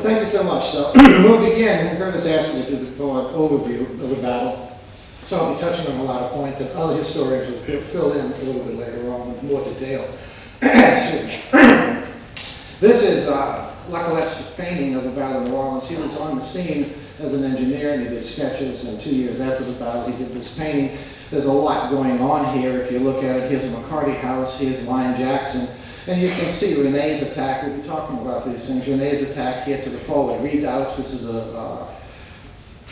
Thank you so much. So we'll begin. Curtis asked me to do the overview of the battle. So I'll be touching on a lot of points that other historians will fill in a little bit later on with more detail. Excuse me. This is Lacolette's painting of the Battle of New Orleans. He was on the scene as an engineer, and he did sketches, and 2 years after the battle he did this painting. There's a lot going on here. If you look at it, here's the McCarty House, here's Lyon Jackson, and you can see Renee's attack. We'll be talking about these things. Renee's attack here to the forward redoubt, which is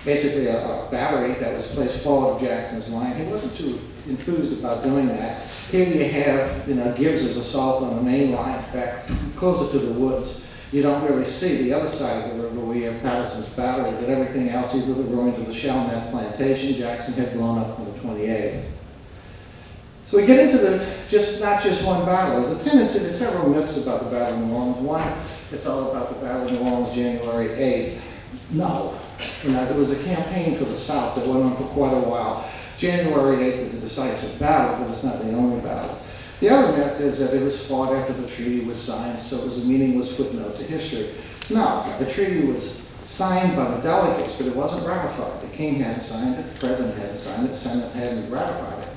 basically a battery that was placed forward of Jackson's line. He wasn't too enthused about doing that. Here you have, Gibbs's assault on the main line, back closer to the woods. You don't really see the other side of the river where you have Patterson's battery, but everything else, these are the ruins of the Chalmette plantation. Jackson had blown up on the 28th. So we get into not just one battle. There's a tendency, there's several myths about the Battle of New Orleans. One, it's all about the Battle of New Orleans, January 8th. No. There was a campaign for the South that went on for quite a while. January 8th is a decisive battle, but it's not the only battle. The other myth is that it was fought after the treaty was signed, so it was a meaningless footnote to history. No, the treaty was signed by the delegates, but it wasn't ratified. The king hadn't signed it, the president hadn't signed it, the Senate hadn't ratified it.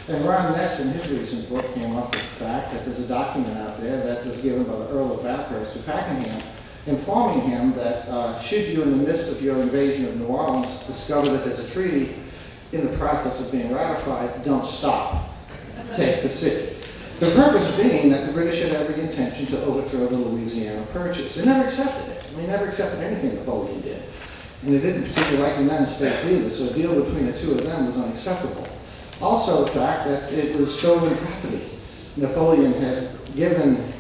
And Ron Ness, in his recent book, came up with the fact that there's a document out there that was given by the Earl of Bathurst to Pakenham, informing him that should you, in the midst of your invasion of New Orleans, discover that there's a treaty in the process of being ratified, don't stop. Take the city. The purpose being that the British had every intention to overthrow the Louisiana Purchase. They never accepted it. They never accepted anything Napoleon did. And they didn't particularly like the United States either, so a deal between the two of them was unacceptable. Also the fact that it was stolen property. Napoleon had given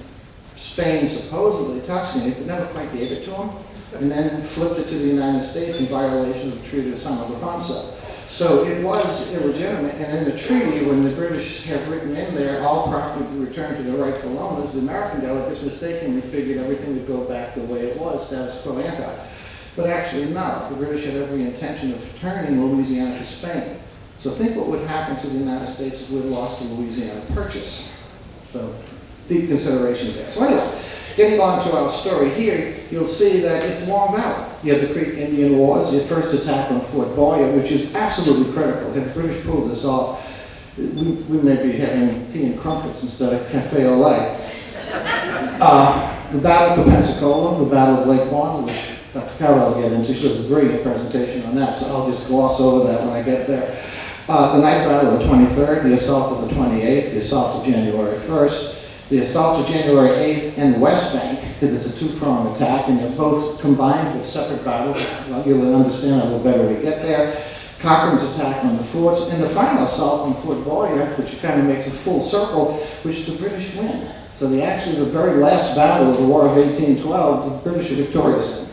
Spain supposedly Tuscany, but never quite gave it to them, and then flipped it to the United States in violation of the Treaty of San Ildefonso. So it was illegitimate, and in the treaty, when the British have written in there, all property to return to the rightful owners, the American delegates mistakenly figured everything would go back the way it was, status quo ante. But actually, no. The British had every intention of returning Louisiana to Spain. So think what would happen to the United States if we had lost the Louisiana Purchase. So deep considerations there. So anyway, getting on to our story here, you'll see that it's long battle. You have the Creek Indian Wars, your first attack on Fort Boyer, which is absolutely critical. If the British pulled this off, we may be having tea and crumpets instead of cafe au lait. The Battle of Pensacola, the Battle of Lake Borgne, which Dr. Carroll will get into. She does a brilliant presentation on that, so I'll just gloss over that when I get there. The night battle of the 23rd, the assault of the 28th, the assault of January 1st, the assault of January 8th and West Bank. It's a two-pronged attack, and they're both combined with separate battles. You'll understand a little better when we get there. Cochrane's attack on the forts, and the final assault on Fort Boyer, which kind of makes a full circle, which the British win. So the very last battle of the War of 1812, the British are victorious in.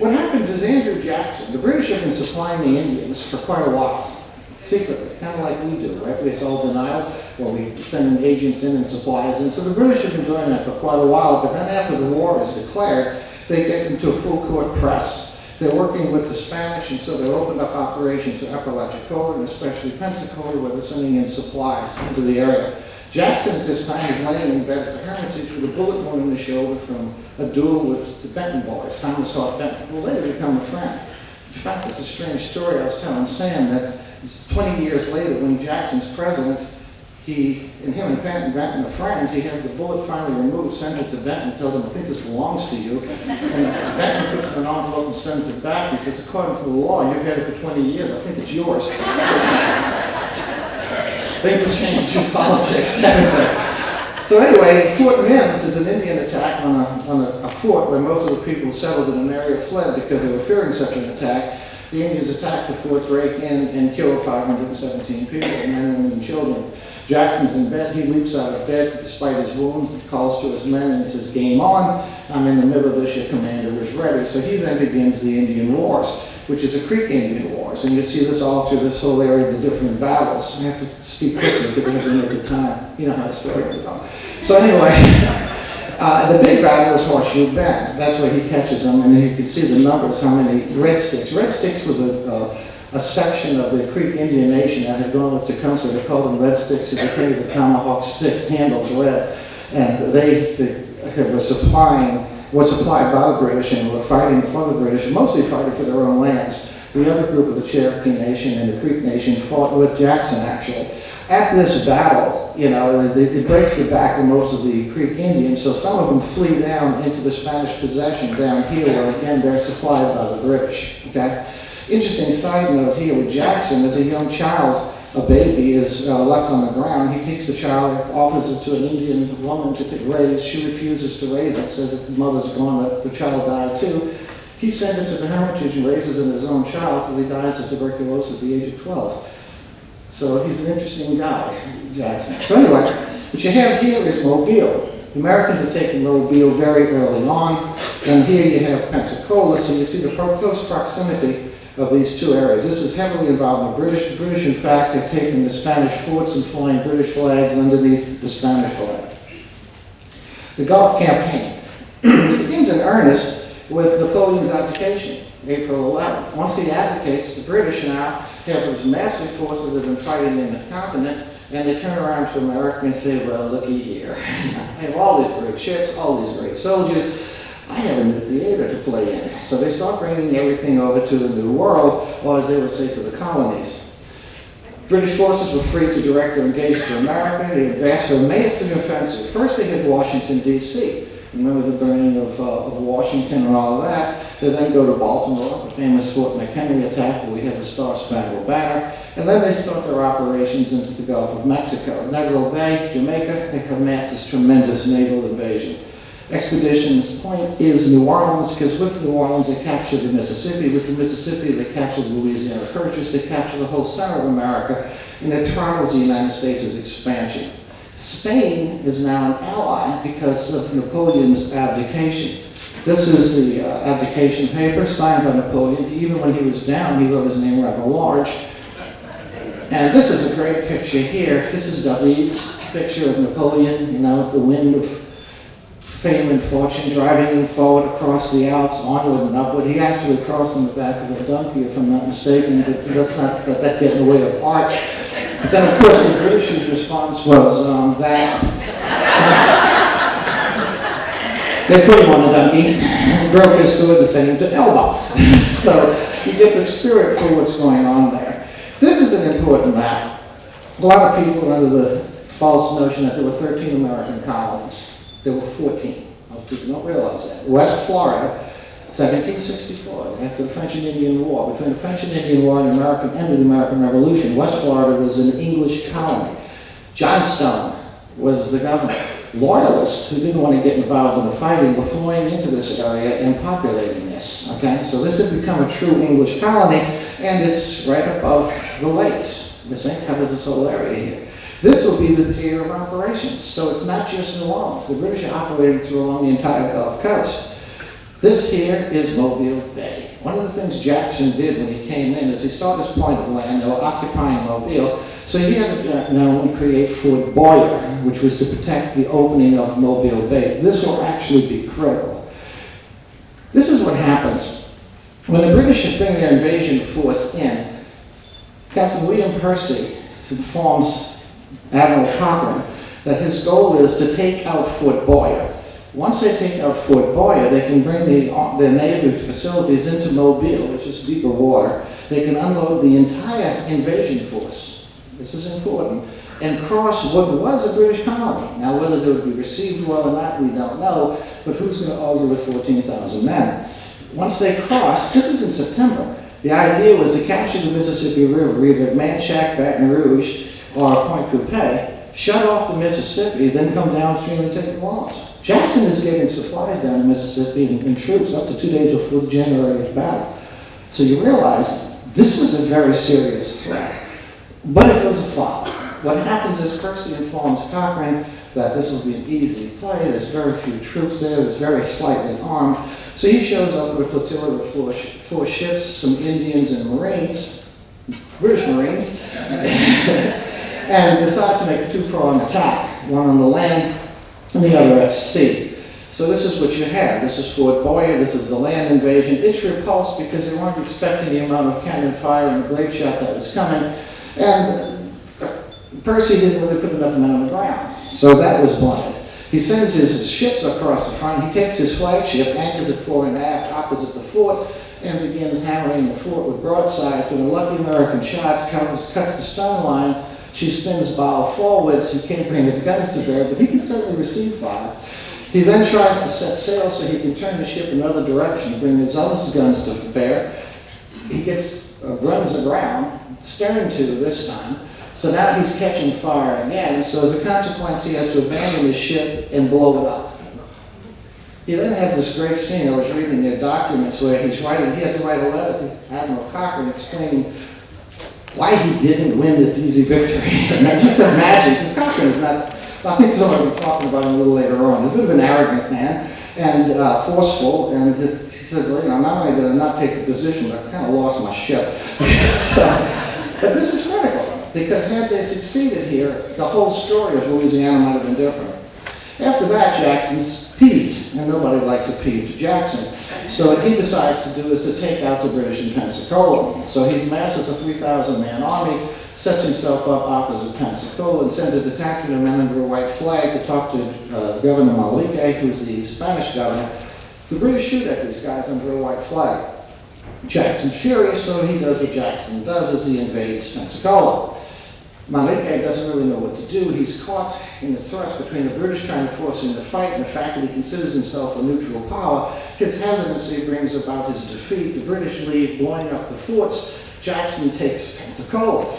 What happens is Andrew Jackson, the British have been supplying the Indians for quite a while. Secretly, kind of like we do, right? It's all denial, or we send agents in and supplies in. So the British have been doing that for quite a while, but then after the war is declared, they get into a full court press. They're working with the Spanish, and so they opened up operations to Apalachicola, and especially Pensacola, where they're sending in supplies into the area. Jackson at this time is laying in bed at the Hermitage with a bullet wound in the shoulder from a duel with the Benton boys. Thomas Hart Benton will later become a friend. In fact, it's a strange story. I was telling Sam that 20 years later, when Jackson's president, him and Benton are friends, he has the bullet finally removed, sends it to Benton, tells him, I think this belongs to you. And Benton puts it in an envelope and sends it back. He says, according to the law, you've had it for 20 years, I think it's yours. Things change in politics. So anyway, Fort Mims is an Indian attack on a fort where most of the people settled in an area fled because they were fearing such an attack. The Indians attack the fort, break in, and kill 517 people, men, women, and children. Jackson's in bed. He leaps out of bed despite his wounds. He calls to his men and says, game on. I'm in the middle of this. Your commander is ready. So he then begins the Indian Wars, which is the Creek Indian Wars. And you see this all through this whole area of the different battles. I have to speak quickly because I have to make the time. You know how the story goes on. So anyway, the big battle is Horseshoe Bend. That's where he catches them, and you can see the numbers, how many Red Sticks. Red Sticks was a section of the Creek Indian Nation that had gone with Tecumseh. They called them Red Sticks because they carried the tomahawk sticks, handles red. And they were supplying was supplied by the British and were fighting for the British, mostly fighting for their own lands. The other group of the Cherokee Nation and the Creek Nation fought with Jackson, actually. At this battle, you know, it breaks the back of most of the Creek Indians, so some of them flee down into the Spanish possession down here, where again they're supplied by the British. Okay? Interesting side note here with Jackson, as a young child, a baby is left on the ground. He takes the child, offers it to an Indian woman to raise. She refuses to raise it, says that the mother's gone, that the child died too. He sends it to the Hermitage and raises it as his own child till he dies of tuberculosis at the age of 12. So he's an interesting guy, Jackson. So anyway, what you have here is Mobile. The Americans had taken Mobile very early on, and here you have Pensacola, so you see the close proximity of these two areas. This is heavily involved in the British. The British, in fact, have taken the Spanish forts and flying British flags underneath the Spanish flag. The Gulf Campaign. It begins in earnest with Napoleon's abdication, April 11th. Once he abdicates, the British now have these massive forces that have been fighting in the continent, and they turn around to America and say, well, looky here. I have all these great ships, all these great soldiers. I have a new theater to play in. So they start bringing everything over to the New World, or as they would say, to the colonies. British forces were free to direct their engage to America. They advanced their massive offensive. First they hit Washington, D.C. Remember the burning of Washington and all of that. They then go to Baltimore, the famous Fort McHenry attack, where we have the Star-Spangled Banner. And then they start their operations into the Gulf of Mexico. Negro Bay, Jamaica, they commence this tremendous naval invasion. Expedition's point is New Orleans, because with New Orleans they captured the Mississippi. With the Mississippi they captured the Louisiana Purchase. They captured the whole center of America, and it throttles the United States' expansion. Spain is now an ally because of Napoleon's abdication. This is the abdication paper signed by Napoleon. Even when he was down, he wrote his name rather large. And this is a great picture here. This is David's picture of Napoleon, you know, the wind of fame and fortune driving him forward across the Alps, onward and upward. He actually crossed on the back of a donkey, if I'm not mistaken, but let's not let that get in the way of art. But then, of course, the British's response was that they put him on a donkey, broke his sword and sent him to Elba. So you get the spirit for what's going on there. This is an important map. A lot of people are under the false notion that there were 13 American colonies. There were 14. Most people don't realize that. West Florida, 1764, after the French and Indian War. Between the French and Indian War and the end of the American Revolution, West Florida was an English colony. Johnstone was the governor. Loyalists who didn't want to get involved in the fighting were flowing into this area and populating this. Okay, so this had become a true English colony, and it's right above the lakes. This thing covers this whole area here. This will be the theater of operations. So it's not just New Orleans. The British are operating through along the entire Gulf Coast. This here is Mobile Bay. One of the things Jackson did when he came in is he saw this point of land. They were occupying Mobile. So he had to now create Fort Boyer, which was to protect the opening of Mobile Bay. This will actually be critical. This is what happens. When the British bring their invasion force in, Captain William Percy informs Admiral Chapman that his goal is to take out Fort Boyer. Once they take out Fort Boyer, they can bring their naval facilities into Mobile, which is deeper water. They can unload the entire invasion force. This is important. And cross what was a British colony. Now, whether they would be received well or not, we don't know, but who's going to argue with 14,000 men? Once they cross, this is in September, the idea was to capture the Mississippi River, either at Manchac, Baton Rouge, or Point Coupé, shut off the Mississippi, then come downstream and take the Orleans. Jackson is getting supplies down the Mississippi and troops up to 2 days before the January battle. So you realize this was a very serious threat. But it goes afar. What happens is Percy informs Cochrane that this will be an easy play. There's very few troops there. It's very slightly armed. So he shows up with a flotilla of four ships, some Indians and Marines, British Marines, and decides to make a two-pronged attack, one on the land and the other at sea. So this is what you have. This is Fort Boyer. This is the land invasion. It's repulsed because they weren't expecting the amount of cannon fire and grape shot that was coming. And Percy didn't really put enough men on the ground. So that was blunted. He sends his ships across the front. He takes his flagship, anchors it fore and aft opposite the fort, and begins hammering the fort with broadsides. When a lucky American shot cuts the stern line, she spins bow forward. He can't bring his guns to bear, but he can certainly receive fire. He then tries to set sail so he can turn the ship another direction, bring his other guns to bear. He runs aground, stern to this time. So now he's catching fire again. So as a consequence, he has to abandon his ship and blow it up. He then has this great scene. I was reading their documents where he has to write a letter to Admiral Cochrane explaining why he didn't win this easy victory. And I just imagine, because Cochrane is not, I think someone will be talking about him a little later on. He's a bit of an arrogant man and forceful, and he said, well, I'm not only going to not take a position, but I kind of lost my ship. But this is critical, because had they succeeded here, the whole story of Louisiana might have been different. After that, Jackson's peeved, and nobody likes a peeved Jackson. So what he decides to do is to take out the British in Pensacola. So he masses a 3,000-man army, sets himself up opposite Pensacola, and sends a detachment of men under a white flag to talk to Governor Malike, who's the Spanish governor. The British shoot at these guys under a white flag. Jackson's furious, so he does what Jackson does, as he invades Pensacola. Malike doesn't really know what to do. He's caught in the thrust between the British trying to force him to fight and the fact that he considers himself a neutral power. His hesitancy brings about his defeat. The British leave, blowing up the forts. Jackson takes Pensacola.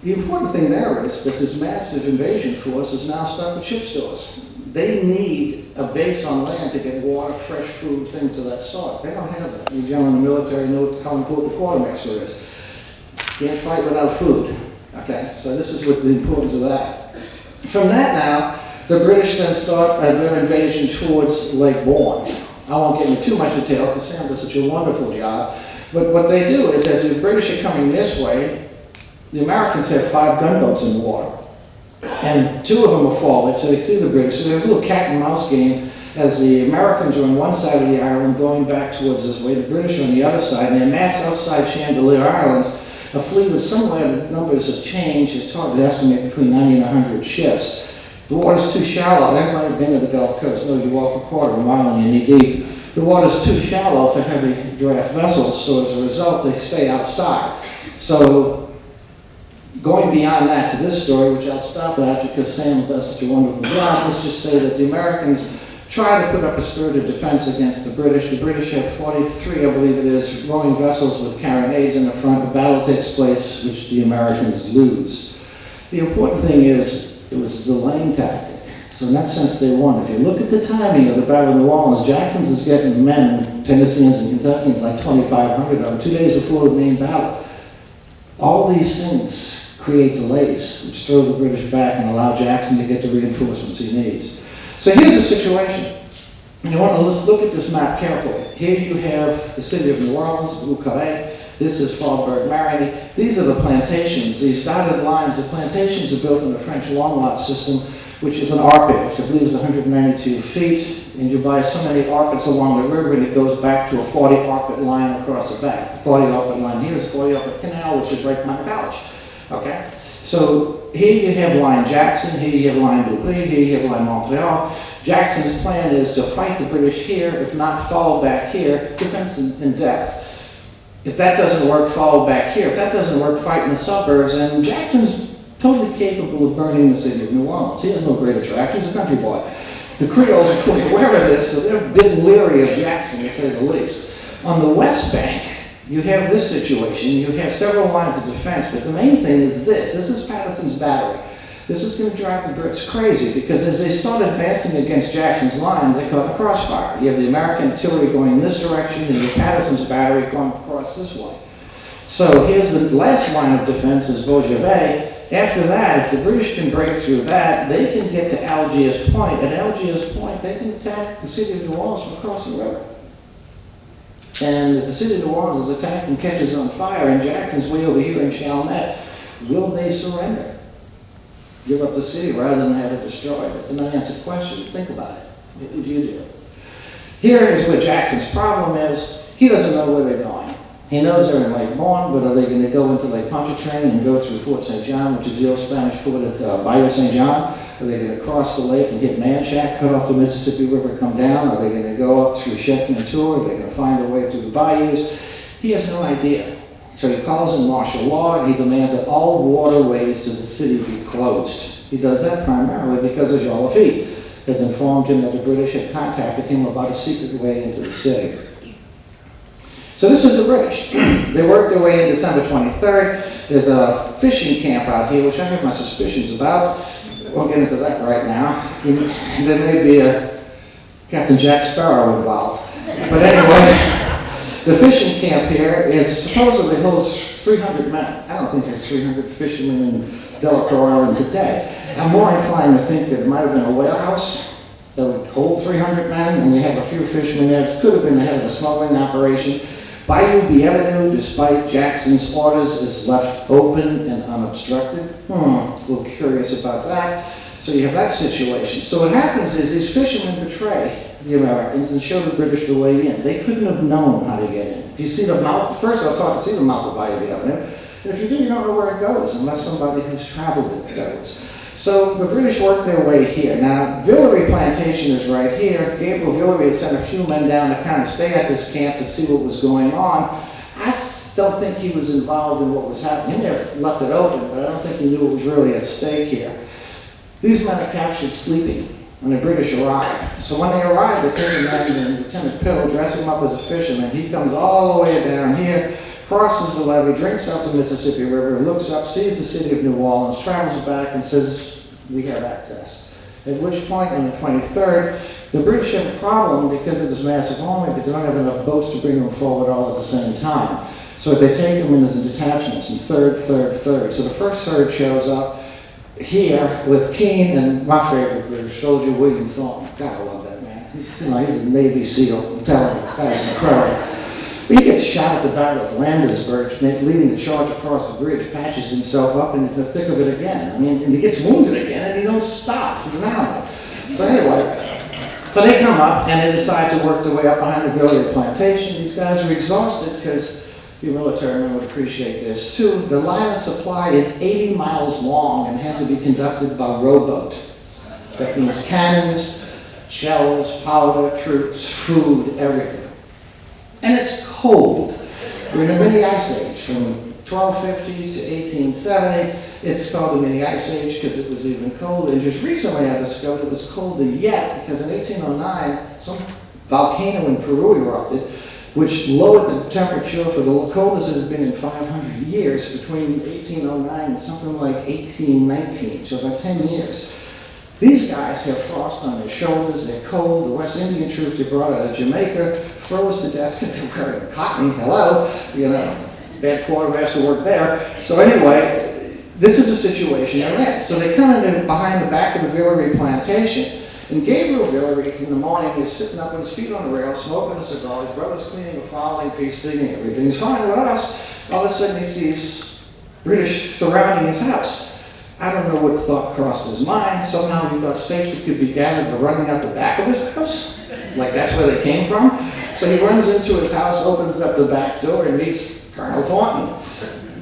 The important thing there is that this massive invasion force is now stuck with ship stores. They need a base on land to get water, fresh food, things of that sort. They don't have that. You gentlemen in the military know how important the quartermaster is. Can't fight without food. Okay, so this is what the importance of that. From that now, the British then start their invasion towards Lake Bourne. I won't get into too much detail because Sam does such a wonderful job. But what they do is, as the British are coming this way, the Americans have 5 gunboats in the water. And 2 of them are forward, so they see the British. So there's a little cat and mouse game as the Americans are on one side of the island going back towards this way, the British are on the other side, and they amass outside Chandelier Islands a fleet with somewhere the numbers have changed. It's hard to estimate between 90 and 100 ships. The water's too shallow. Everybody has been to the Gulf Coast. No, you walk a quarter of a mile and you're knee deep. The water's too shallow for heavy draft vessels, so as a result, they stay outside. So, going beyond that to this story, which I'll stop at because Sam does such a wonderful job, let's just say that the Americans try to put up a spirited defense against the British. The British have 43, I believe it is, rowing vessels with carronades in the front. The battle takes place, which the Americans lose. The important thing is, it was a delaying tactic. So in that sense, they won. If you look at the timing of the Battle of New Orleans, Jackson's is getting men, Tennesseans and Kentuckians, like 2,500 of them, 2 days before the main battle. All these things create delays, which throw the British back and allow Jackson to get the reinforcements he needs. So here's the situation. You want to look at this map carefully. Here you have the city of New Orleans, Blue Carré. This is Faubourg Marigny. These are the plantations. These dotted lines, the plantations are built in the French long lot system, which is an arpit, which I believe is 192 feet. And you buy so many arpits along the river, and it goes back to a 40 arpit line across the back. The 40 arpit line here is 40 arpit canal, which is right by the college. Okay? So here you have line Jackson, here you have line Dublis, here you have line Montreal. Jackson's plan is to fight the British here, if not fall back here, defense and death. If that doesn't work, fall back here. If that doesn't work, fight in the suburbs. And Jackson's totally capable of burning the city of New Orleans. He has no great attraction, he's a country boy. The Creoles are fully aware of this, so they're a bit leery of Jackson, to say the least. On the West Bank, you have this situation. You have several lines of defense, but the main thing is this. This is Patterson's battery. This is going to drive the Brits crazy because as they start advancing against Jackson's line, they caught a crossfire. You have the American artillery going in this direction and you have Patterson's battery going across this way. So here's the last line of defense is Beaujolais. After that, if the British can break through that, they can get to Algiers Point. At Algiers Point, they can attack the city of New Orleans from across the river. And if the city of New Orleans is attacked and catches on fire, and Jackson's way over here in Chalmette, will they surrender? Give up the city rather than have it destroyed? It's an unanswered question. Think about it. What would you do? Here is where Jackson's problem is. He doesn't know where they're going. He knows they're in Lake Bourne, but are they going to go into Lake Pontchartrain and go through Fort St. John, which is the old Spanish fort at Bayou St. John? Are they going to cross the lake and hit Manchac, cut off the Mississippi River, come down? Are they going to go up through Chapman? Are they going to find a way through the bayous? He has no idea. So he calls in martial law and he demands that all waterways to the city be closed. He does that primarily because Jean Lafitte has informed him that the British had contacted him about a secret way into the city. So this is the British. They worked their way in December 23rd. There's a fishing camp out here, which I have my suspicions about. Won't get into that right now. There may be a Captain Jack Sparrow involved. But anyway, the fishing camp here is supposedly holds 300 men. I don't think there's 300 fishermen in Delacroix Island today. I'm more inclined to think that it might have been a warehouse that would hold 300 men, and they have a few fishermen there. It could have been the head of a smuggling operation. Bayou Bienvenue, despite Jackson's orders, is left open and unobstructed. A little curious about that. So you have that situation. So what happens is these fishermen betray the Americans and show the British the way in. They couldn't have known how to get in. If you see the mouth, first I was taught to see the mouth of Bayou Bienvenue. And if you do, you don't know where it goes unless somebody who's traveled it goes. So the British worked their way here. Now, Villeray Plantation is right here. Gabriel Villeray had sent a few men down to kind of stay at this camp to see what was going on. I don't think he was involved in what was happening. He may have left it open, but I don't think he knew what was really at stake here. These men are captured sleeping when the British arrive. So when they arrive, they take a man named Lieutenant Pill, dress him up as a fisherman. He comes all the way down here, crosses the levee, drinks up the Mississippi River, looks up, sees the city of New Orleans, travels back and says, we have access. At which point, on the 23rd, the British have a problem because of this massive army, but they don't have enough boats to bring them forward all at the same time. So they take them in as detachments, in third. So the first third shows up here with Keane and my favorite British soldier, William Thornton. God, I love that man. He's a Navy SEAL. I'm telling you, that's incredible. He gets shot at the Battle of Landisburg, leading the charge across the bridge, patches himself up in the thick of it again. I mean, and he gets wounded again, and he don't stop. He's an animal. So anyway, so they come up, and they decide to work their way up behind the Villeray Plantation. These guys are exhausted because you military men would appreciate this too. The line of supply is 80 miles long and has to be conducted by rowboat. That means cannons, shells, powder, troops, food, everything. And it's cold. We're in the mini ice age from 1250 to 1870. It's called the mini ice age because it was even colder. And just recently I discovered it was colder yet because in 1809, some volcano in Peru erupted, which lowered the temperature for the coldest it had been in 500 years between 1809 and something like 1819, so about 10 years. These guys have frost on their shoulders, they're cold. The West Indian troops they brought out of Jamaica froze to death because they're wearing cotton. Hello, bad quarterbacks who work there. So anyway, this is the situation they're in. So they come in behind the back of the Villeray Plantation, and Gabriel Villeray in the morning is sitting up with his feet on the rail, smoking a cigar. His brother's cleaning a fowling piece, singing everything's fine with us. All of a sudden he sees British surrounding his house. I don't know what thought crossed his mind. Somehow he thought safety could be gathered by running out the back of his house. Like that's where they came from. So he runs into his house, opens up the back door, and meets Colonel Thornton.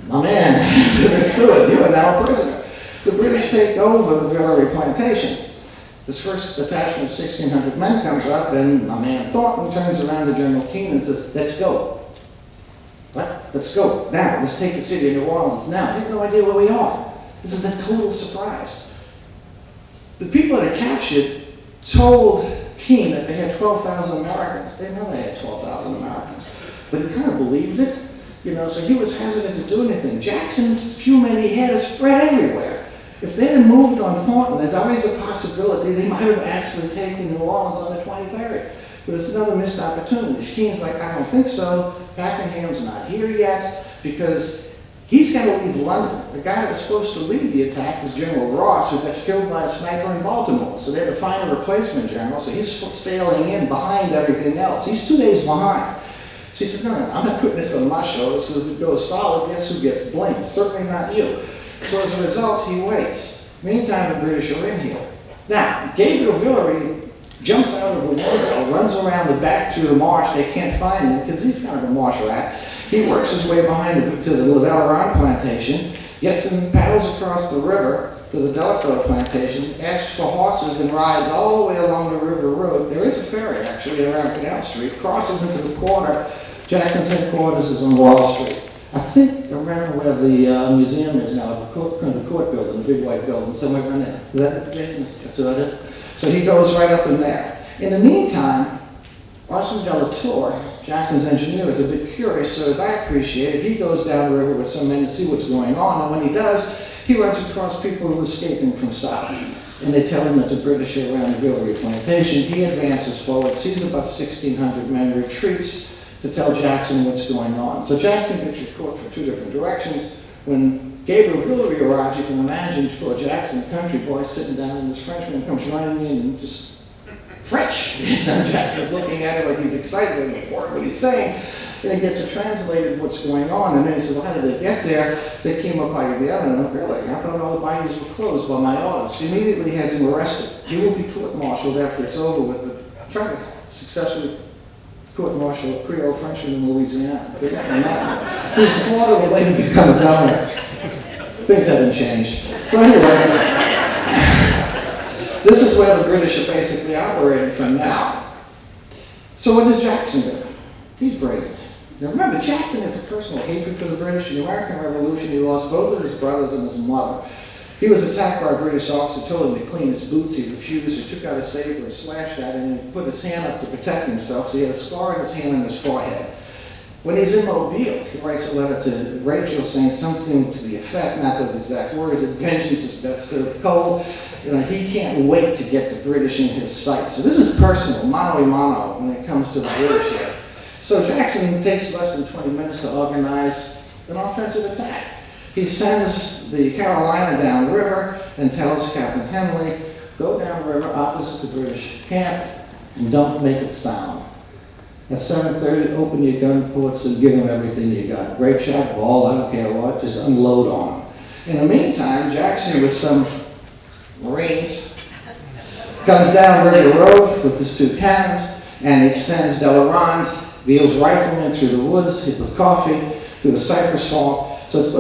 My man, understood, you are now a prisoner. The British take over the Villeray Plantation. This first detachment of 1,600 men comes up, and my man Thornton turns around to General Keane and says, let's go. What? Let's go. Now, let's take the city of New Orleans now. They have no idea where we are. This is a total surprise. The people that are captured told Keane that they had 12,000 Americans. They never had 12,000 Americans. But he kind of believed it, so he was hesitant to do anything. Jackson's few men he had spread everywhere. If they had moved on Thornton, there's always a possibility they might have actually taken New Orleans on the 23rd. But it's another missed opportunity. Keene's like, I don't think so. Packingham's not here yet because he's got to leave London. The guy that was supposed to lead the attack was General Ross, who got killed by a sniper in Baltimore. So they had to find a replacement general, so he's sailing in behind everything else. He's 2 days behind. So he said, no, I'm not putting this on my shoulders, so if it goes solid, guess who gets blamed? Certainly not you. So as a result, he waits. Meantime, the British are in here. Now, Gabriel Villeray jumps out of a window, runs around the back through the marsh. They can't find him because he's kind of a marsh rat. He works his way behind to the Lavelle Plantation, gets him, paddles across the river, to the Delacroix plantation, asks for horses and rides all the way along the river road. There is a ferry, actually, around Canal Street, crosses into the quarter. Jackson's headquarters is on Wall Street. I think around where the museum is now, the court building, the big white building, somewhere around there. Is that it, Jason? That's about it? So he goes right up in there. In the meantime, Arson Delator, Jackson's engineer, is a bit curious, so as I appreciate it, he goes down the river with some men to see what's going on, and when he does, he runs across people who are escaping from south. And they tell him that the British are around the Gilroy plantation. He advances forward, sees about 1,600 men, retreats to tell Jackson what's going on. So Jackson gets report from two different directions. When Gabriel Guillory arrives, you can imagine poor Jackson, country boy, sitting down, and this Frenchman comes running in and just French. Jackson's looking at it like he's excited and important what he's saying. And he gets it translated what's going on. And then he says, well, how did they get there? They came up by the avenue. Really? I thought all the bayous were closed by my orders. He immediately has him arrested. He will be court-martialed after it's over with the trying to successfully court-martial a Creole Frenchman in Louisiana. Who's father will later become a governor. Things haven't changed. So anyway, this is where the British are basically operating from now. So what does Jackson do? He's brilliant. Now remember, Jackson has a personal hatred for the British. In the American Revolution, he lost both of his brothers and his mother. He was attacked by a British officer, told him to clean his boots. He refused. He took out a saber and slashed at him, and he put his hand up to protect himself, so he had a scar on his hand and his forehead. When he's in Mobile, he writes a letter to Rachel saying something to the effect, not those exact words, that vengeance is best served cold. You know, he can't wait to get the British in his sight. So this is personal, mano a mano, when it comes to the British here. So Jackson takes less than 20 minutes to organize an offensive attack. He sends the Carolina downriver and tells Captain Henley, go downriver opposite the British camp and don't make a sound. At 7:30, open your gun ports and give them everything you got. Grape shot, ball, I don't care what, just unload on them. In the meantime, Jackson with some Marines comes down River Road with his two cannons, and he sends Delarond, Beale's riflemen, through the woods, hit with coffee, through the cypress swamp. So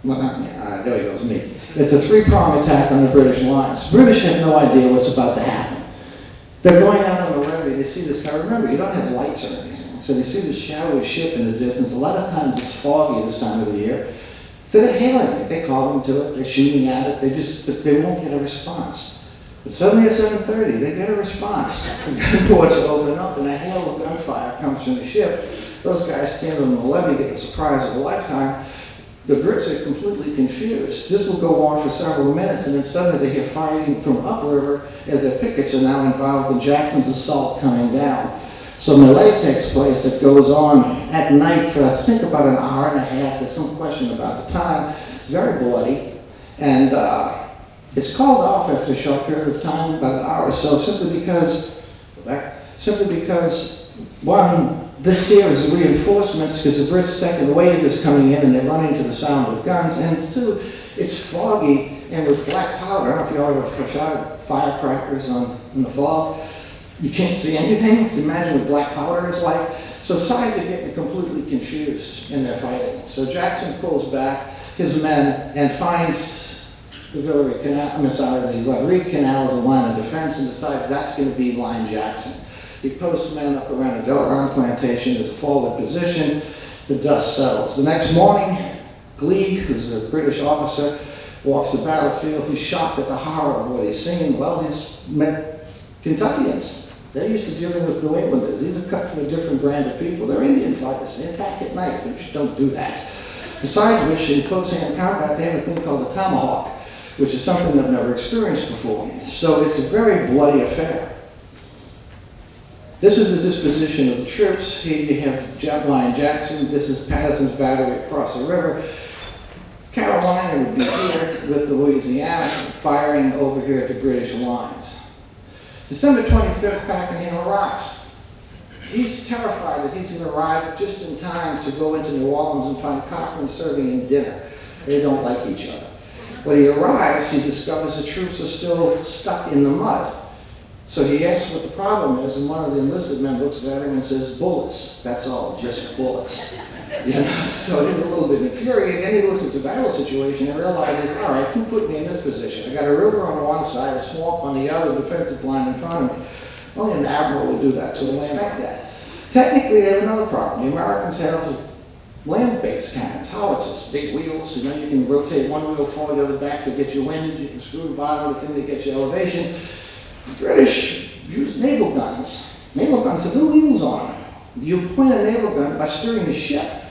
there he goes, me. It's a three-pronged attack on the British lines. The British have no idea what's about to happen. They're going out on the levee, they see this car. Remember, you don't have lights or anything. So they see this shadowy ship in the distance. A lot of times it's foggy this time of the year. So they're hailing it. They call them to it. They're shooting at it. They won't get a response. But suddenly at 7:30, they get a response. The gun ports open up and a hail of gunfire comes from the ship. Those guys stand on the levee, get the surprise of a lifetime. The Brits are completely confused. This will go on for several minutes, and then suddenly they hear fighting from upriver as their pickets are now involved in Jackson's assault coming down. So melee takes place. It goes on at night for I think about an hour and a half. There's some question about the time. It's very bloody, and it's called off after a short period of time, about an hour or so, simply because one, this here is reinforcements because the Brits' second wave is coming in and they're running to the sound of guns, and two, it's foggy and with black powder. I don't know if you all ever shot firecrackers in the fog. You can't see anything. So imagine what black powder is like. So sides are getting completely confused in their fighting. So Jackson pulls back his men and finds the Rodrigue Canal as a line of defense and decides that's going to be line Jackson. He posts men up around the Delarond plantation as a forward position. The dust settles. The next morning, Gleig, who's a British officer, walks the battlefield. He's shocked at the horror of what he's seen. Well, he's met Kentuckians. They're used to dealing with New Englanders. These are cut from a different brand of people. They're Indian fighters. They attack at night. They just don't do that. Besides which, in close-hand combat, they have a thing called the tomahawk, which is something they've never experienced before. So it's a very bloody affair. This is the disposition of the troops. Here you have Chapman Jackson. This is Patterson's battery across the river. Carolina would be here with the Louisiana, firing over here at the British lines. December 25th, Pakenham arrives. He's terrified that he's going to arrive just in time to go into New Orleans and find Cochrane serving him dinner. They don't like each other. When he arrives, he discovers the troops are still stuck in the mud. So he asks what the problem is, and one of the enlisted men looks at him and says, bullets. That's all, just bullets. You know, so he's a little bit infuriated, and he looks at the battle situation and realizes, all right, who put me in this position? I got a river on one side, a swamp on the other, defensive line in front of me. Only an admiral would do that to a land like that. Technically, they have another problem. The Americans have land-based cannons, howitzers, big wheels. You know, you can rotate one wheel forward, the other back to get your wind. You can screw the bottom of the thing to get your elevation. The British use naval guns. Naval guns have no wheels on them. You point a naval gun by steering the ship.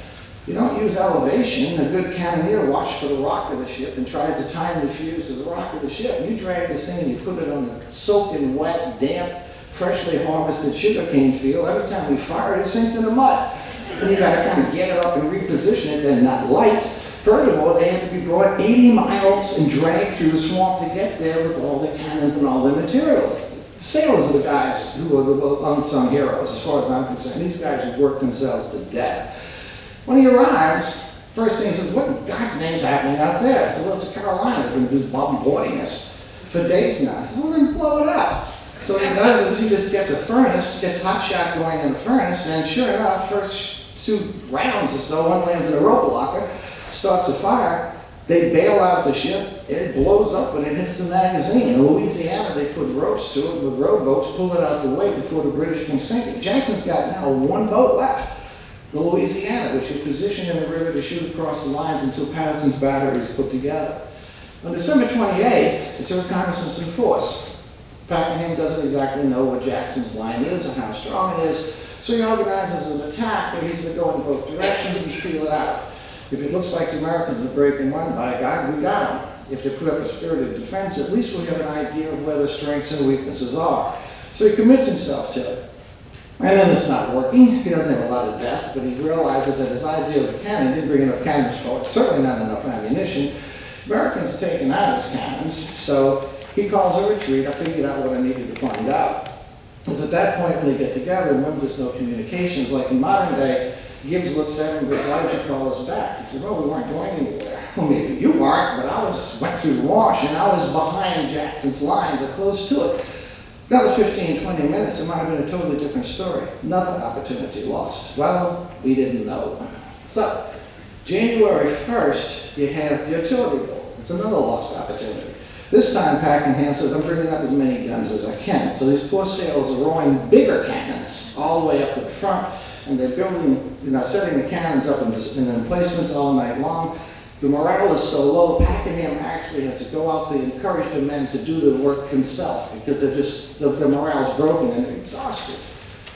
You don't use elevation. A good cannoneer watches for the rock of the ship and tries to time the fuse to the rock of the ship. You drag this thing and you put it on the soaking wet, damp, freshly harvested sugarcane field. Every time we fire it, it sinks in the mud. And you got to kind of get it up and reposition it and not light. Furthermore, they have to be brought 80 miles and dragged through the swamp to get there with all the cannons and all the materials. The sailors are the guys who are the unsung heroes, as far as I'm concerned. These guys have worked themselves to death. When he arrives, first thing he says, what in God's name's happening out there? I said, well, it's the Carolinas. We've been bombarding us for days now. I said, well, then blow it up. So what he does is he just gets a furnace, gets hot shot going in the furnace, and sure enough, first 2 rounds or so, one lands in a rope locker, starts a fire. They bail out the ship, it blows up when it hits the magazine. In Louisiana, they put ropes to it with rowboats, pull it out the way before the British can sink it. Jackson's got now 1 boat left, the Louisiana, which is positioned in the river to shoot across the lines until Patterson's battery is put together. On December 28th, it's a reconnaissance in force. Pakenham doesn't exactly know what Jackson's line is or how strong it is, so he organizes an attack, but he's going to go in both directions and feel it out. If it looks like the Americans are breaking one, by God, we got them. If they put up a spirited defense, at least we have an idea of where the strengths and weaknesses are. So he commits himself to it. And then it's not working. He doesn't have a lot of depth, but he realizes that his idea of a cannon didn't bring enough cannons for it, certainly not enough ammunition. Americans are taking out his cannons, so he calls a retreat. I figured out what I needed to find out. Because at that point, when they get together, remember there's no communications. Like in modern day, Gibbs looks at him and goes, why did you call us back? He said, well, we weren't going anywhere. Well, maybe you weren't, but I went through the wash, and I was behind Jackson's lines or close to it. Another 15, 20 minutes, it might have been a totally different story. Another opportunity lost. Well, we didn't know. So, January 1st, you have the artillery bill. It's another lost opportunity. This time, Pakenham says, I'm bringing up as many guns as I can. So these poor sailors are rowing bigger cannons all the way up to the front, and they're building, setting the cannons up in emplacements all night long. The morale is so low, Pakenham actually has to go out there and encourage the men to do the work himself because their morale's broken and they're exhausted.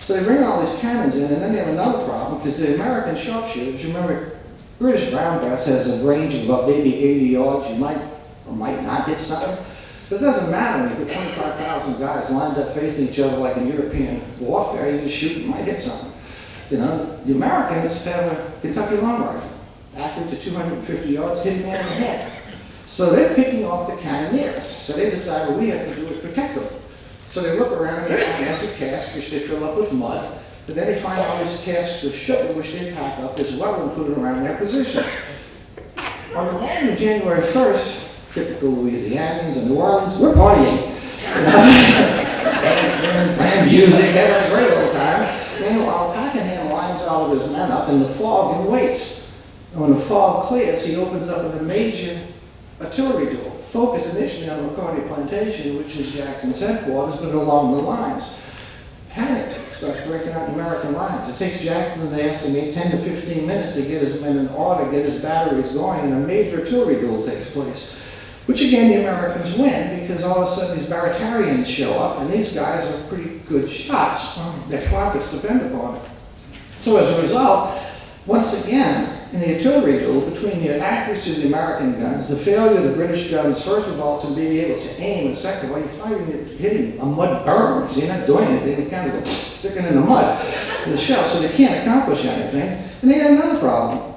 So they bring all these cannons in, and then they have another problem because the American sharpshooters, remember, British ground brass has a range of about maybe 80 yards. You might or might not hit something. But it doesn't matter when you put 25,000 guys lined up facing each other like in European warfare. You just shoot, you might hit something. The Americans have a Kentucky long rifle, accurate to 250 yards, hitting man in the head. So they're picking off the cannoneers. So they decide what we have to do is protect them. So they look around and they find empty casks, which they fill up with mud. But then they find all these casks of sugar, which they pack up as well and put it around their position. On the morning of January 1st, typical Louisianians and New Orleans, we're partying. Dancing, playing music, having a great old time. Meanwhile, Pakenham lines all of his men up in the fog and waits. And when the fog clears, he opens up with a major artillery duel, focused initially on McCarty Plantation, which is Jackson's headquarters, but along the lines. Panic starts breaking out American lines. It takes Jackson, they estimate, 10 to 15 minutes to get his men in order, get his batteries going, and a major artillery duel takes place. Which again, the Americans win, because all of a sudden these Baratarians show up, and these guys are pretty good shots. Their profits depend upon it. So as a result, once again, in the artillery duel, between the accuracy of the American guns, the failure of the British guns, first of all, to be able to aim, and second of all, you're hitting a mud berm, so you're not doing anything, you're kind of sticking in the mud, the shell, so they can't accomplish anything. And they got another problem.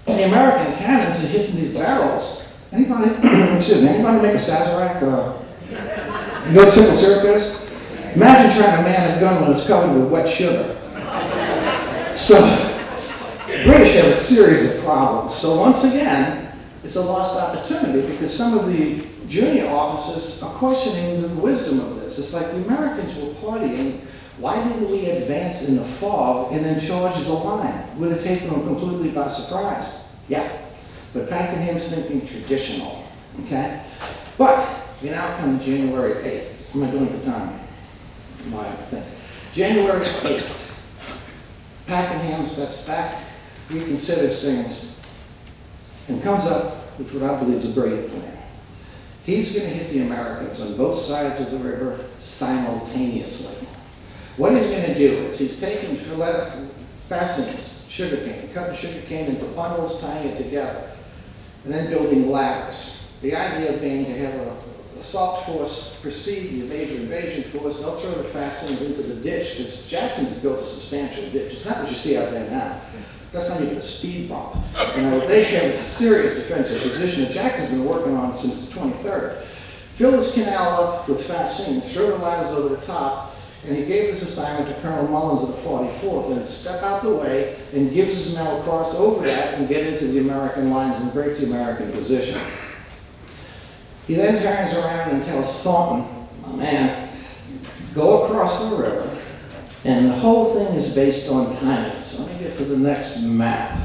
The American cannons are hitting these barrels. Anybody make a Sazerac or you know what simple syrup is? Imagine trying to man a gun when it's covered with wet sugar. So, the British have a series of problems. So once again, it's a lost opportunity because some of the junior officers are questioning the wisdom of this. It's like the Americans were partying. Why didn't we advance in the fog and then charge the line? Would have taken them completely by surprise. Yeah, but Pakenham's thinking traditional, okay? But we now come to January 8th. What am I doing for time? My thing. January 8th. Pakenham steps back, reconsiders things, and comes up with what I believe is a brilliant plan. He's going to hit the Americans on both sides of the river simultaneously. What he's going to do is he's taking fastenings, sugarcane, cutting sugarcane into bundles, tying it together, and then building ladders. The idea being to have an assault force precede the major invasion force. They'll throw the fastenings into the ditch, because Jackson has built a substantial ditch. It's not what you see out there now. That's not even a speed bump. You know, they have a serious defensive position that Jackson's been working on since the 23rd. Fill this canal up with fastenings, throw the ladders over the top, and he gave this assignment to Colonel Mullins of the 44th, and step out the way and gives his men to cross over that and get into the American lines and break the American position. He then turns around and tells Thornton, my man, go across the river. And the whole thing is based on timing. So let me get to the next map.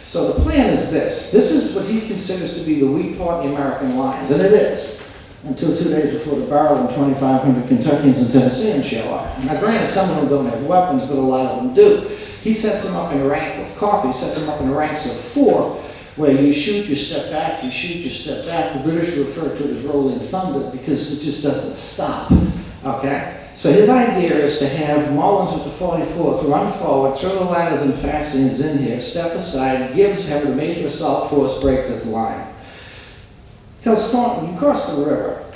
So the plan is this. This is what he considers to be the weak part in the American lines, and it is, until 2 days before the barrel and 2,500 Kentuckians and Tennesseans show up. Now granted, some of them don't have weapons, but a lot of them do. He sets them up in a rank with coffee, sets them up in ranks of 4, where you shoot, you step back, you shoot, you step back. The British refer to it as rolling thunder because it just doesn't stop, okay? So his idea is to have Mullins with the 44th run forward, throw the ladders and fastenings in here, step aside, have a major assault force break this line. Tells Thornton, you cross the river,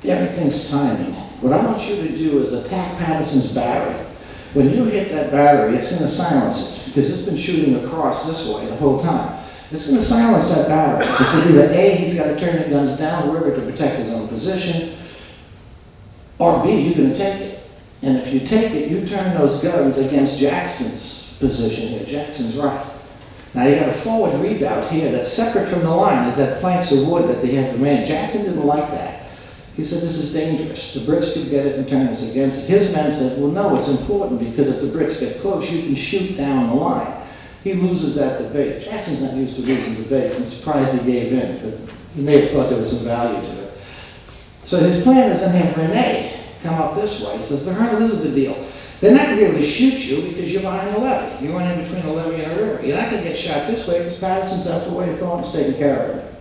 everything's timing. What I want you to do is attack Patterson's battery. When you hit that battery, it's going to silence it, because it's been shooting across this way the whole time. It's going to silence that battery, because either A, he's got to turn the guns downriver to protect his own position, or B, you're going to take it. And if you take it, you turn those guns against Jackson's position here. Jackson's right. Now you got a forward redoubt here that's separate from the line, that planks of wood that they have to man. Jackson didn't like that. He said, this is dangerous. The Brits could get it and turn us against it. His men said, well, no, it's important, because if the Brits get close, you can shoot down the line. He loses that debate. Jackson's not used to losing debates. I'm surprised he gave in, but he may have thought there was some value to it. So his plan is to have Rene come up this way. He says, this is the deal. They're not going to be able to shoot you because you're behind the levee. You're running between the levee and the river. You're not going to get shot this way because Patterson's out the way, Thornton's taking care of it.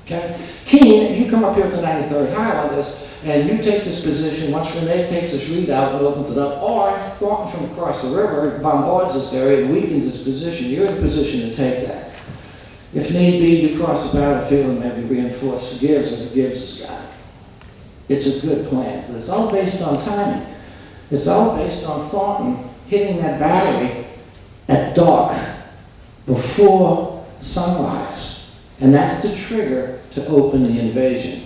Okay? Keene, you come up here with the 93rd Highlanders, and you take this position. Once Rene takes this redoubt and opens it up, or Thornton from across the river bombards this area and weakens his position, you're in a position to take that. If need be, you cross the battlefield and maybe reinforce Gibbs, and Gibbs has got it. It's a good plan, but it's all based on timing. It's all based on Thornton hitting that battery at dark, before sunrise. And that's the trigger to open the invasion.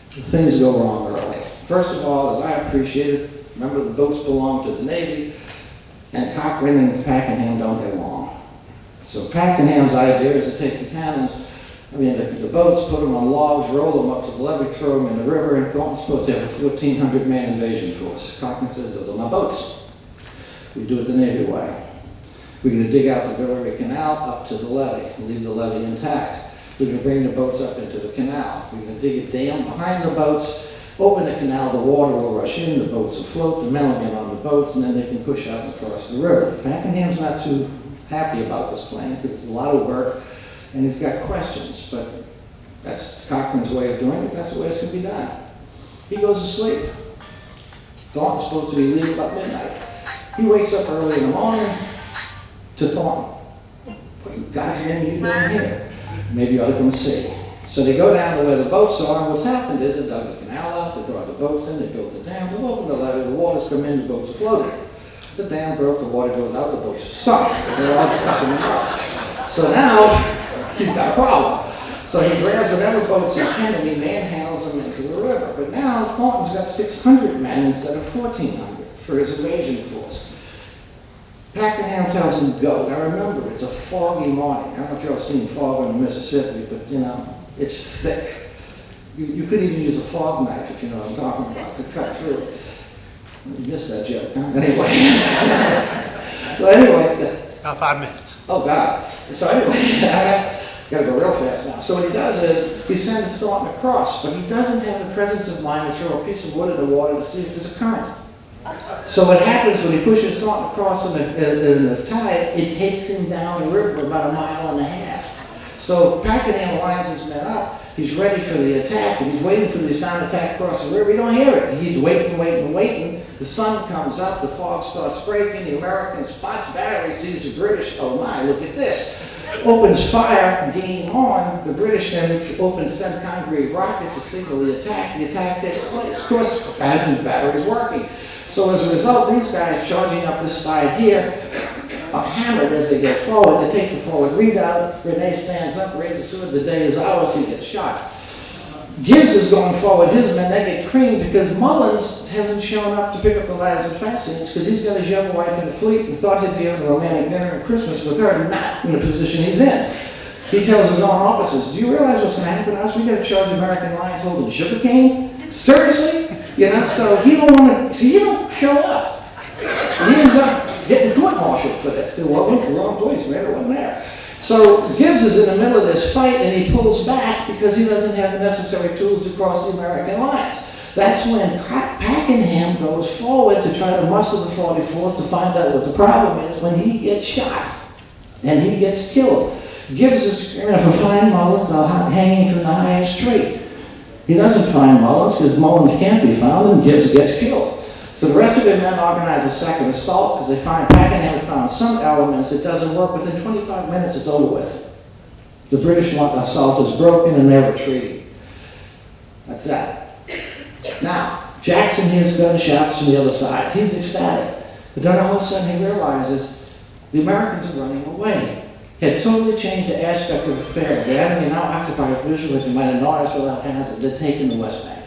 Things go wrong early. First of all, as I appreciate it, remember the boats belong to the Navy, and Cochrane and Pakenham don't get along. So Pakenham's idea is to take the cannons, the boats, put them on logs, roll them up to the levee, throw them in the river, and Thornton's supposed to have a 1,400-man invasion force. Cochrane says, those are my boats. We do it the Navy way. We're going to dig out the Villeray Canal up to the levee and leave the levee intact. We're going to bring the boats up into the canal. We're going to dig a dam behind the boats, open the canal, the water will rush in, the boats will float, the men will get on the boats, and then they can push out across the river. Pakenham's not too happy about this plan because it's a lot of work, and he's got questions, but that's Cochrane's way of doing it. That's the way it's going to be done. He goes to sleep. Thornton's supposed to be leaving about midnight. He wakes up early in the morning to Thornton. What in God's name are you doing here? Maybe you ought to come see. So they go down to where the boats are, and what's happened is they dug the canal out, they brought the boats in, they built the dam, they opened the levee, the waters come in, the boats floating. The dam broke, the water goes out, the boats sunk. They're all stuck in the mud. So now, he's got a problem. So he grabs whatever boats he can and he manhandles them into the river. But now Thornton's got 600 men instead of 1,400 for his invasion force. Pakenham tells him go. Now remember, it's a foggy morning. I don't know if you've ever seen fog on the Mississippi, but you know, it's thick. You could even use a fog knife, if you know what I'm talking about, to cut through. You missed that joke, huh? Anyway. So anyway, About 5 minutes. oh God. So anyway, I gotta go real fast now. So what he does is, he sends Thornton across, but he doesn't have the presence of mind to throw a piece of wood in the water to see if there's a current. So what happens when he pushes Thornton across in the tide, it takes him down the river about 1.5 miles. So Pakenham lines his men up. He's ready for the attack, and he's waiting for the sound attack across the river. You don't hear it. He's waiting. The sun comes up, the fog starts breaking, the American spots battery, sees the British, oh my, look at this. Opens fire, game on, the British then send concrete rockets to signal the attack takes place. Of course, as his battery is working. So as a result, these guys charging up this side here are hammered as they get forward. They take the forward redoubt. Renee stands up, raises the sword. The day is ours. He gets shot. Gibbs is going forward. His men, they get creamed because Mullins hasn't shown up to pick up the ladders and fastenings because he's got his young wife in the fleet and thought he'd be having a romantic dinner at Christmas with her, not in the position he's in. He tells his own officers, do you realize what's going to happen to us? We got to charge American lines holding sugarcane? Seriously? You know, so he don't show up. He ends up getting court-martialed for this. They went to the wrong place, man, it wasn't there. So Gibbs is in the middle of this fight and he pulls back because he doesn't have the necessary tools to cross the American lines. That's when Pakenham goes forward to try to muster the 44th to find out what the problem is when he gets shot and he gets killed. Gibbs is screaming for find Mullins hanging from the highest tree. He doesn't find Mullins because Mullins can't be found and Gibbs gets killed. So the rest of the men organize a second assault because they find Pakenham found some elements. It doesn't work. Within 25 minutes, it's over with. The British assault is broken and they're retreating. That's that. Now, Jackson hears gunshots from the other side. He's ecstatic. But then all of a sudden he realizes the Americans are running away. It had totally changed the aspect of affairs. The enemy now occupied visually, you might have noticed without hands, they're taking the West Bank.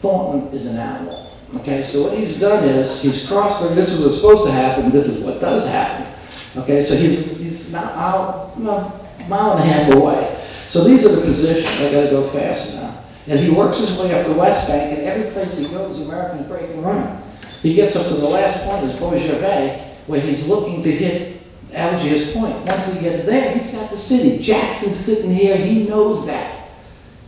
Thornton is an animal. Okay, so what he's done is he's crossed the, this is what's supposed to happen, this is what does happen. Okay, so he's now out a mile and a half away. So these are the positions, I gotta go fast now. And he works his way up the West Bank, and every place he goes, the Americans break and run. He gets up to the last point, is Beaujeu, where he's looking to hit Algiers Point. Once he gets there, he's got the city. Jackson's sitting here, he knows that.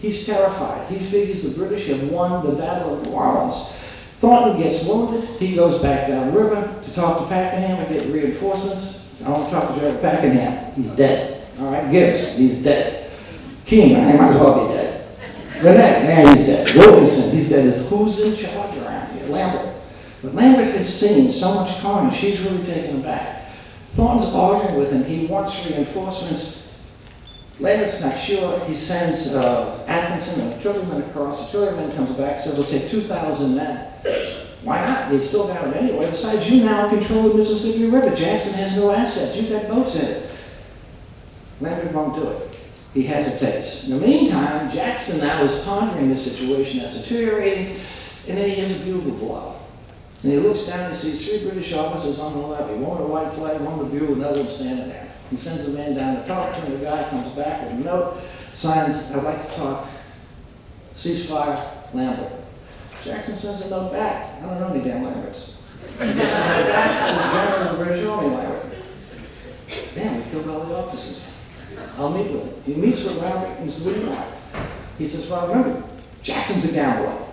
He's terrified. He figures the British have won the Battle of New Orleans. Thornton gets wounded. He goes back down the river to talk to Pakenham and get reinforcements. I want to talk to General Pakenham. He's dead. All right, Gibbs, he's dead. King, I might as well be dead. Renee, he's dead. Wilkinson, he's dead. Who's in charge around here? Lambert. But Lambert has seen so much carnage, she's really taken him back. Thornton's arguing with him. He wants reinforcements. Lambert's not sure. He sends Atkinson and artilleryman across. The artilleryman comes back, says, we'll take 2,000 men. Why not? We've still got them anyway. Besides, you now control the Mississippi River. Jackson has no assets. You've got boats in it. Lambert won't do it. He hesitates. In the meantime, Jackson now is pondering the situation that's deteriorating, and then he has a bugle blow. And he looks down and sees 3 British officers on the levee, one with a white flag, one with a bugle, another one standing there. He sends a man down to talk to him. The guy comes back with a note signed, I'd like to talk, ceasefire, Lambert. Jackson sends a note back. I don't know any damn Lamberts. He sends a note back, says, General of the British Army, Lambert. Damn, we killed all the officers. I'll meet with him. He meets with Lambert and says, what do you want? He says, well, remember, Jackson's a gambler.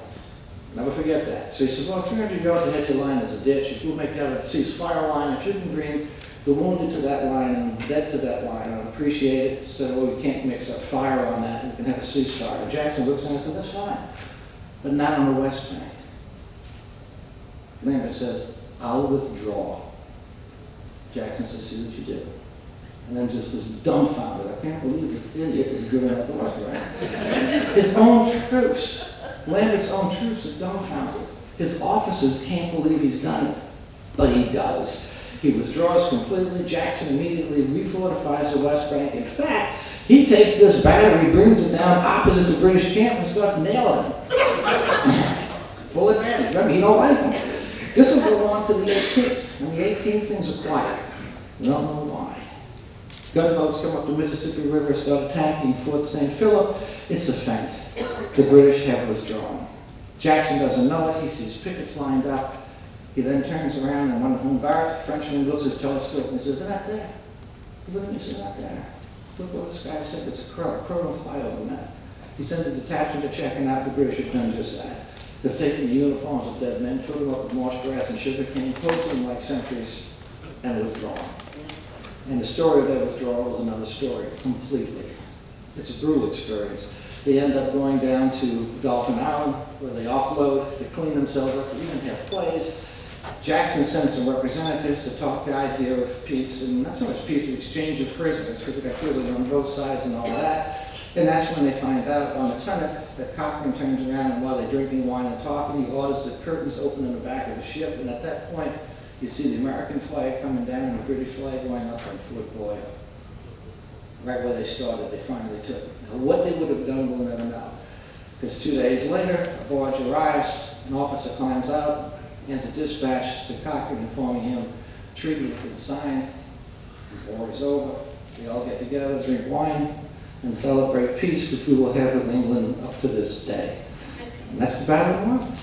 Never forget that. So he says, well, 300 yards ahead of your line is a ditch. If we'll make that a ceasefire line, if you can bring the wounded to that line and dead to that line, I'd appreciate it. So well, we can't mix up fire on that. We can have a ceasefire. And Jackson looks at him and says, that's fine, but not on the West Bank. Lambert says, I'll withdraw. Jackson says, see what you do. And then just is dumbfounded. I can't believe this idiot is giving up the West Bank. His own troops, Lambert's own troops are dumbfounded. His officers can't believe he's done it, but he does. He withdraws completely. Jackson immediately refortifies the West Bank. In fact, he takes this battery, brings it down opposite the British camp and starts nailing them. Full advantage. Remember, he don't like them. This will go on to the 18th. On the 18th, things are quiet. We don't know why. Gunboats come up the Mississippi River, start attacking Fort St. Philip. It's a feint. The British have withdrawn. Jackson doesn't know it. He sees pickets lined up. He then turns around and one of them, Bart, Frenchman, looks at his telescope and says, "They're not there." Look at me, they're not there. Look what the sky said. It's a crow. A crow don't fly over that. He sends a detachment to check, and out the British have done just that. They've taken the uniforms of dead men, filled them up with marsh grass and sugar cane, posted them like sentries, and withdrawn. And the story of their withdrawal is another story, completely. It's a brutal experience. They end up going down to Dolphin Island, where they offload, they clean themselves up, they even have plays. Jackson sends some representatives to talk the idea of peace, and not so much peace, but exchange of prisoners, because they got prisoners on both sides and all that. And that's when they find out on the Tunic that Chapman turns around, and while they're drinking wine and talking, he orders the curtains open in the back of the ship, and at that point, you see the American flag coming down and the British flag going up on Fort Boyle. Right where they started, they finally took it. Now, what they would have done, we'll never know. Because 2 days later, a barge arrives, an officer climbs out, hands a dispatch to Cochrane informing him treaty has been signed, the war is over, they all get together, drink wine, and celebrate peace, which we will have with England up to this day. And that's the Battle of BoNOHS.